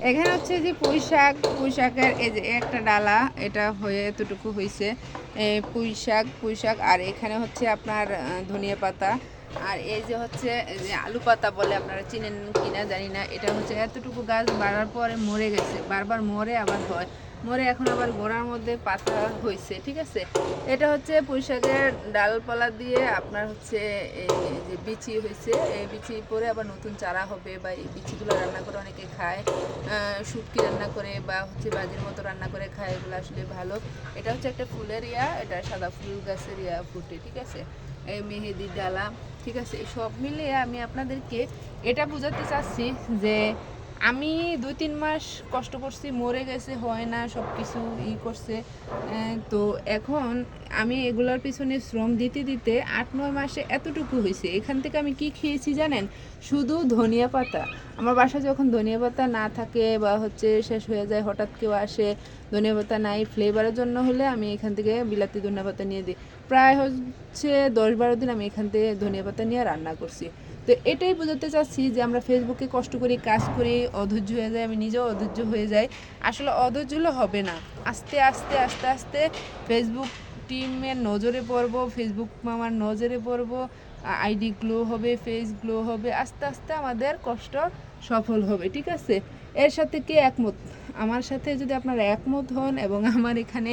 এখানে হচ্ছে যে পুঁই শাকের এই যে একটা ডালা এটা হয়ে এতটুকু হয়েছে পুঁই শাক আর এখানে হচ্ছে আপনার ধনিয়া পাতা আর এই যে হচ্ছে এই যে আলু পাতা বলে আপনারা চিনেন কিনা জানি না, এটা হচ্ছে এতটুকু গাছ বাড়ার পরে মরে গেছে, বারবার মরে আবার হয়, মরে এখন আবার গোড়ার মধ্যে পাতা হয়েছে, ঠিক আছে। এটা হচ্ছে পুঁই শাকের ডালপালা দিয়ে আপনার হচ্ছে এই যে বিচি হয়েছে, এই বিচি পরে আবার নতুন চারা হবে বা এই বিচিগুলো রান্না করে অনেকে খায়, শুটকি রান্না করে বা হচ্ছে বাজির মতো রান্না করে খায়, এগুলো আসলে ভালো। এটা হচ্ছে একটা ফুলের এটা সাদা ফুল গাছের ফুটে, ঠিক আছে। এই মেহেদির ডালা, ঠিক আছে। সব মিলিয়ে আমি আপনাদেরকে এটা বোঝাতে চাচ্ছি যে আমি 2-3 মাস কষ্ট করছি, মরে গেছে, হয় না, সব কিছু করছে, তো এখন আমি এগুলোর পিছনে শ্রম দিতে দিতে 8-9 মাসে এতটুকু হয়েছে। এখান থেকে আমি কি খেয়েছি জানেন? শুধু ধনিয়া পাতা। আমার বাসায় যখন ধনিয়া পাতা না থাকে বা হচ্ছে শেষ হয়ে যায়, হঠাৎ কেউ আসে, ধনিয়া পাতা নাই, ফ্লেভারের জন্য হলে আমি এখান থেকে বিলাতি ধনিয়া পাতা নিয়ে দিই। প্রায় হচ্ছে 10-12 দিন আমি এখান থেকে ধনিয়া পাতা নিয়ে রান্না করছি। তো এটাই বোঝাতে চাচ্ছি যে আমরা ফেসবুকে কষ্ট করি, কাজ করি, অধৈর্য হয়ে যায়, আমি নিজেও অধৈর্য হয়ে যাই। আসলে অধৈর্য হলে হবে না, আস্তে আস্তে আস্তে আস্তে ফেসবুক টিমের নজরে পড়বো, ফেসবুক মামার নজরে পড়বো, আইডি গ্লো হবে, ফেস গ্লো হবে, আস্তে আস্তে আমাদের কষ্ট সফল হবে, ঠিক আছে। এর সাথে কে একমত? আমার সাথে যদি আপনারা একমত হন এবং আমার এখানে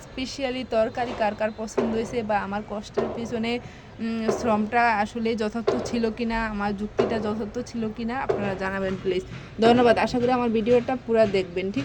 স্পেশালি তরকারি কার কার পছন্দ হয়েছে বা আমার কষ্টের পিছনে শ্রমটা আসলে যথার্থ ছিল কিনা, আমার যুক্তিটা যথার্থ ছিল কিনা, আপনারা জানাবেন প্লিজ। ধন্যবাদ। আশা করি আমার ভিডিওটা পুরো দেখবেন, ঠিক আছে।